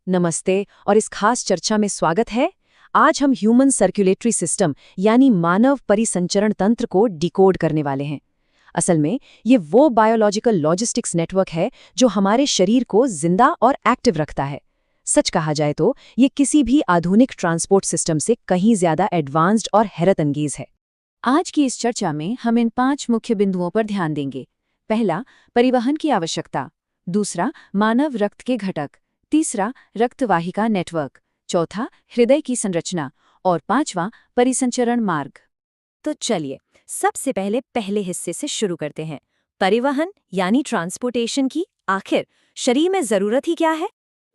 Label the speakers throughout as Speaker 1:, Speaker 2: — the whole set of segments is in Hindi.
Speaker 1: नमस्ते और इस खास चर्चा में स्वागत है। आज हम ह्यूमन सर्कुलेटरी सिस्टम यानी मानव परिसंचरण तंत्र को डिकोड करने वाले हैं। असल में ये वो बायोलॉजिकल लॉजिस्टिक्स नेटवर्क है जो हमारे शरीर को जिंदा और एक्टिव रखता है। सच कहा जाए तो ये किसी भी आधुनिक ट्रांसपोर्ट सिस्टम से कहीं ज्यादा एडवांस्ड और हैरतअंगेज है। आज की इस चर्चा में हम इन 5 मुख्य बिंदुओं पर ध्यान देंगे। पहला, परिवहन की आवश्यकता। दूसरा, मानव रक्त के घटक। तीसरा, रक्तवाहिका नेटवर्क। चौथा, हृदय की संरचना। और पांचवा, परिसंचरण मार्ग।
Speaker 2: तो चलिए सबसे पहले हिस्से से शुरू करते हैं। परिवहन यानी ट्रांसपोर्टेशन की आखिर शरीर में जरूरत ही क्या है?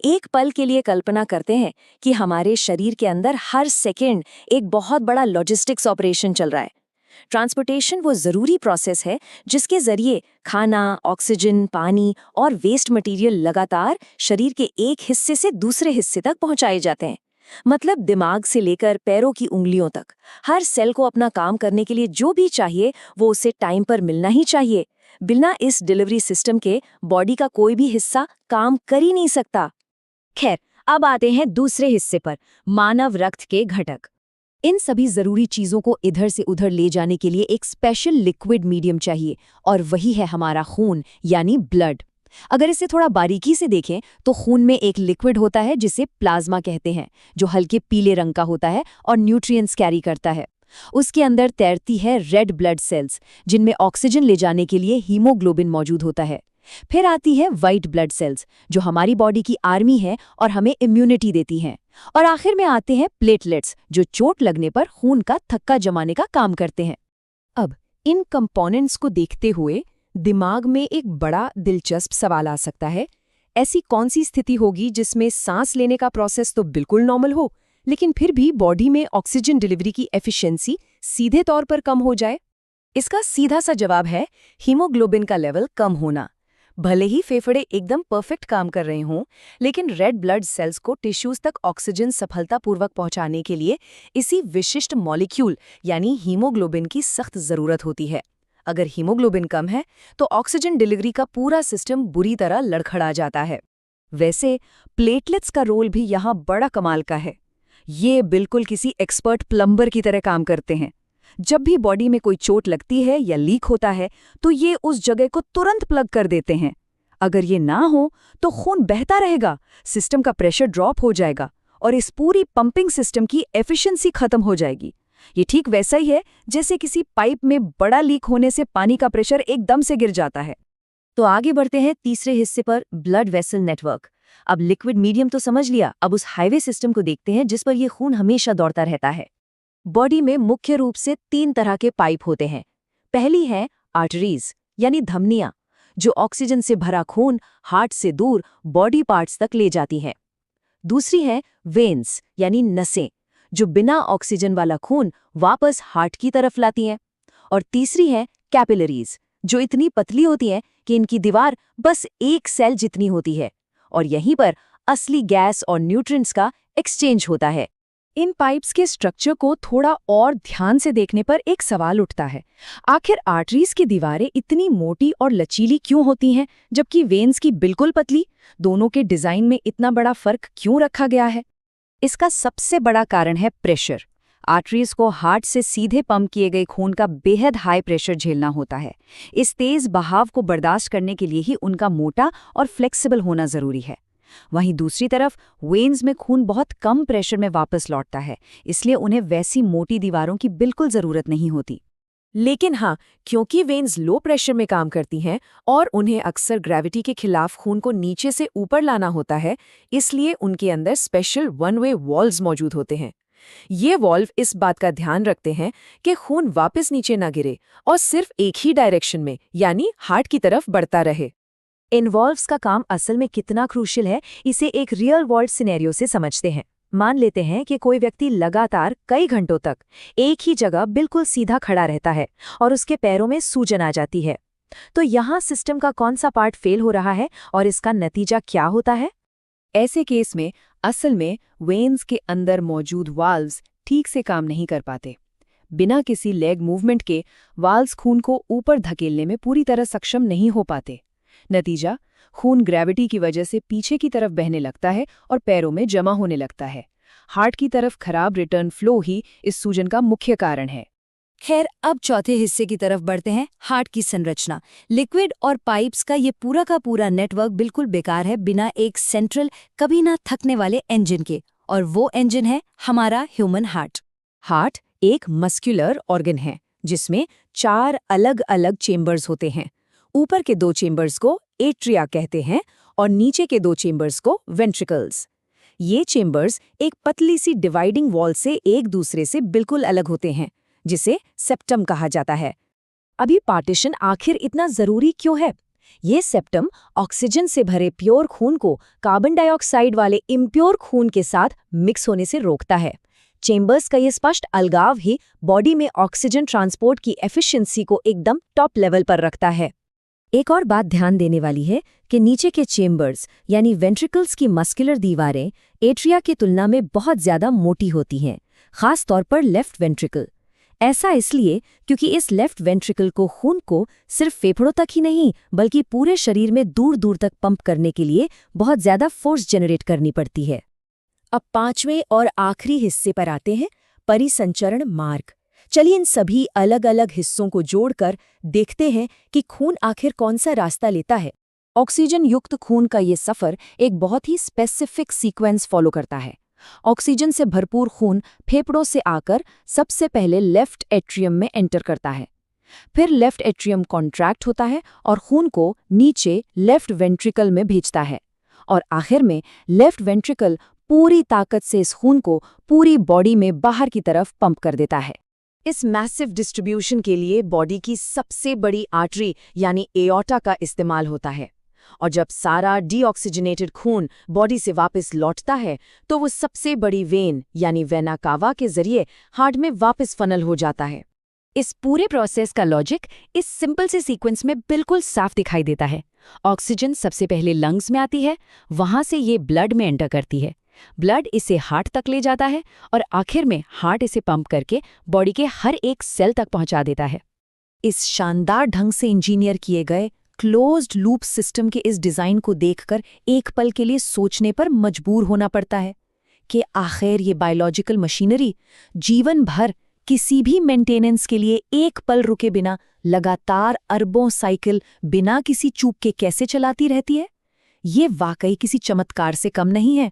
Speaker 2: एक पल के लिए कल्पना करते हैं कि हमारे शरीर के अंदर हर सेकंड एक बहुत बड़ा लॉजिस्टिक्स ऑपरेशन चल रहा है। ट्रांसपोर्टेशन वो जरूरी प्रोसेस है जिसके जरिए खाना, ऑक्सीजन, पानी और वेस्ट मटेरियल लगातार शरीर के एक हिस्से से दूसरे हिस्से तक पहुंचाए जाते हैं। मतलब दिमाग से लेकर पैरों की उंगलियों तक हर सेल को अपना काम करने के लिए जो भी चाहिए वो उसे टाइम पर मिलना ही चाहिए। बिना इस डिलीवरी सिस्टम के बॉडी का कोई भी हिस्सा काम कर ही नहीं सकता। खैर, अब आते हैं दूसरे हिस्से पर, मानव रक्त के घटक।
Speaker 1: इन सभी जरूरी चीजों को इधर से उधर ले जाने के लिए एक स्पेशल लिक्विड मीडियम चाहिए और वही है हमारा खून यानी ब्लड। अगर इसे थोड़ा बारीकी से देखें तो खून में एक लिक्विड होता है जिसे प्लाज्मा कहते हैं, जो हल्के पीले रंग का होता है और न्यूट्रिएंट्स कैरी करता है। उसके अंदर तैरती है रेड ब्लड सेल्स, जिनमें ऑक्सीजन ले जाने के लिए हीमोग्लोबिन मौजूद होता है। फिर आती है वाइट ब्लड सेल्स, जो हमारी बॉडी की आर्मी है और हमें इम्यूनिटी देती हैं। और आखिर में आते हैं प्लेटलेट्स, जो चोट लगने पर खून का थक्का जमाने का काम करते हैं। अब इन कंपोनेंट्स को देखते हुए दिमाग में एक बड़ा दिलचस्प सवाल आ सकता है। ऐसी कौन सी स्थिति होगी जिसमें सांस लेने का प्रोसेस तो बिल्कुल नॉर्मल हो, लेकिन फिर भी बॉडी में ऑक्सीजन डिलीवरी की एफिशिएंसी सीधे तौर पर कम हो जाए? इसका सीधा सा जवाब है हीमोग्लोबिन का लेवल कम होना। भले ही फेफड़े एकदम परफेक्ट काम कर रहे हों, लेकिन रेड ब्लड सेल्स को टिश्यूज तक ऑक्सीजन सफलतापूर्वक पहुंचाने के लिए इसी विशिष्ट मॉलिक्यूल यानी हीमोग्लोबिन की सख्त जरूरत होती है। अगर हीमोग्लोबिन कम है तो ऑक्सीजन डिलीवरी का पूरा सिस्टम बुरी तरह लड़खड़ा जाता है। वैसे प्लेटलेट्स का रोल भी यहाँ बड़ा कमाल का है। ये बिल्कुल किसी एक्सपर्ट प्लम्बर की तरह काम करते हैं। जब भी बॉडी में कोई चोट लगती है या लीक होता है तो ये उस जगह को तुरंत प्लग कर देते हैं। अगर ये ना हो तो खून बहता रहेगा, सिस्टम का प्रेशर ड्रॉप हो जाएगा और इस पूरी पंपिंग सिस्टम की एफिशिएंसी खत्म हो जाएगी। ये ठीक वैसा ही है जैसे किसी पाइप में बड़ा लीक होने से पानी का प्रेशर एकदम से गिर जाता है।
Speaker 2: तो आगे बढ़ते हैं तीसरे हिस्से पर, ब्लड वेसल नेटवर्क। अब लिक्विड मीडियम तो समझ लिया, अब उस हाईवे सिस्टम को देखते हैं जिस पर यह खून हमेशा दौड़ता रहता है। बॉडी में मुख्य रूप से 3 तरह के पाइप होते हैं। पहली है आर्टरीज यानी धमनियां, जो ऑक्सीजन से भरा खून हार्ट से दूर बॉडी पार्ट्स तक ले जाती हैं। दूसरी है वेन्स यानी नसें, जो बिना ऑक्सीजन वाला खून वापस हार्ट की तरफ लाती हैं। और तीसरी है कैपिलरीज, जो इतनी पतली होती हैं कि इनकी दीवार बस एक सेल जितनी होती है और यहीं पर असली गैस और न्यूट्रिएंट्स का एक्सचेंज होता है।
Speaker 1: इन पाइप्स के स्ट्रक्चर को थोड़ा और ध्यान से देखने पर एक सवाल उठता है, आखिर आर्टरीज की दीवारें इतनी मोटी और लचीली क्यों होती हैं जबकि वेन्स की बिल्कुल पतली? दोनों के डिजाइन में इतना बड़ा फर्क क्यों रखा गया है? इसका सबसे बड़ा कारण है प्रेशर। आर्टरीज को हार्ट से सीधे पंप किए गए खून का बेहद हाई प्रेशर झेलना होता है। इस तेज बहाव को बर्दाश्त करने के लिए ही उनका मोटा और फ्लेक्सिबल होना जरूरी है। वहीं दूसरी तरफ वेन्स में खून बहुत कम प्रेशर में वापस लौटता है, इसलिए उन्हें वैसी मोटी दीवारों की बिल्कुल जरूरत नहीं होती।
Speaker 2: लेकिन हाँ, क्योंकि वेन्स लो प्रेशर में काम करती हैं और उन्हें अक्सर ग्रेविटी के खिलाफ खून को नीचे से ऊपर लाना होता है, इसलिए उनके अंदर स्पेशल वन वे वॉल्व्स मौजूद होते हैं। ये वॉल्व इस बात का ध्यान रखते हैं कि खून वापस नीचे ना गिरे और सिर्फ एक ही डायरेक्शन में यानी हार्ट की तरफ बढ़ता रहे।
Speaker 1: इन वॉल्व्स का काम असल में कितना क्रूशियल है, इसे एक रियल वर्ल्ड सिनेरियो से समझते हैं। मान लेते हैं कि कोई व्यक्ति लगातार कई घंटों तक एक ही जगह बिल्कुल सीधा खड़ा रहता है और उसके पैरों में सूजन आ जाती है। तो यहाँ सिस्टम का कौन सा पार्ट फेल हो रहा है और इसका नतीजा क्या होता है? ऐसे केस में असल में वेन्स के अंदर मौजूद वाल्व्स ठीक से काम नहीं कर पाते। बिना किसी लेग मूवमेंट के वाल्व्स खून को ऊपर धकेलने में पूरी तरह सक्षम नहीं हो पाते। नतीजा, खून ग्रेविटी की वजह से पीछे की तरफ बहने लगता है और पैरों में जमा होने लगता है। हार्ट की तरफ खराब रिटर्न फ्लो ही इस सूजन का मुख्य कारण है।
Speaker 2: खैर, अब चौथे हिस्से की तरफ बढ़ते हैं, हार्ट की संरचना। लिक्विड और पाइप्स का ये पूरा का पूरा नेटवर्क बिल्कुल बेकार है बिना एक सेंट्रल, कभी ना थकने वाले इंजन के, और वो इंजन है हमारा ह्यूमन हार्ट। हार्ट एक मस्कुलर ऑर्गन है जिसमें 4 अलग अलग चेम्बर्स होते हैं। ऊपर के 2 चेम्बर्स को एट्रिया कहते हैं और नीचे के 2 चेम्बर्स को वेंट्रिकल्स। ये चेम्बर्स एक पतली सी डिवाइडिंग वॉल से एक दूसरे से बिल्कुल अलग होते हैं, जिसे सेप्टम कहा जाता है। अभी पार्टीशन आखिर इतना जरूरी क्यों है? ये सेप्टम ऑक्सीजन से भरे प्योर खून को कार्बन डाइऑक्साइड वाले इम्प्योर खून के साथ मिक्स होने से रोकता है। चेम्बर्स का ये स्पष्ट अलगाव ही बॉडी में ऑक्सीजन ट्रांसपोर्ट की एफिशिएंसी को एकदम टॉप लेवल पर रखता है। एक और बात ध्यान देने वाली है कि नीचे के चेम्बर्स यानी वेंट्रिकल्स की मस्कुलर दीवारें एट्रिया की तुलना में बहुत ज्यादा मोटी होती हैं, खास तौर पर लेफ्ट वेंट्रिकल। ऐसा इसलिए क्योंकि इस लेफ्ट वेंट्रिकल को खून को सिर्फ फेफड़ों तक ही नहीं बल्कि पूरे शरीर में दूर दूर तक पंप करने के लिए बहुत ज्यादा फोर्स जनरेट करनी पड़ती है। अब 5वें और आखिरी हिस्से पर आते हैं, परिसंचरण मार्ग। चलिए इन सभी अलग अलग हिस्सों को जोड़कर देखते हैं कि खून आखिर कौन सा रास्ता लेता है। ऑक्सीजन युक्त खून का ये सफर एक बहुत ही स्पेसिफिक सीक्वेंस फॉलो करता है। ऑक्सीजन से भरपूर खून फेफड़ों से आकर सबसे पहले लेफ्ट एट्रियम में एंटर करता है। फिर लेफ्ट एट्रियम कॉन्ट्रैक्ट होता है और खून को नीचे लेफ्ट वेंट्रिकल में भेजता है, और आखिर में लेफ्ट वेंट्रिकल पूरी ताकत से इस खून को पूरी बॉडी में बाहर की तरफ पंप कर देता है। इस मैसिव डिस्ट्रीब्यूशन के लिए बॉडी की सबसे बड़ी आर्टरी यानी एओर्टा का इस्तेमाल होता है, और जब सारा डीऑक्सीजनेटेड खून बॉडी से वापस लौटता है तो वो सबसे बड़ी वेन यानी वेना कावा के जरिए हार्ट में वापस फनल हो जाता है। इस पूरे प्रोसेस का लॉजिक इस सिंपल से सीक्वेंस में बिल्कुल साफ दिखाई देता है। ऑक्सीजन सबसे पहले लंग्स में आती है, वहां से ये ब्लड में एंटर करती है, ब्लड इसे हार्ट तक ले जाता है और आखिर में हार्ट इसे पंप करके बॉडी के हर एक सेल तक पहुंचा देता है। इस शानदार ढंग से इंजीनियर किए गए क्लोज्ड लूप सिस्टम के इस डिजाइन को देखकर एक पल के लिए सोचने पर मजबूर होना पड़ता है कि आखिर ये बायोलॉजिकल मशीनरी जीवन भर किसी भी मेंटेनेंस के लिए एक पल रुके बिना लगातार अरबों साइकिल बिना किसी चूक के कैसे चलाती रहती है। ये वाकई किसी चमत्कार से कम नहीं है।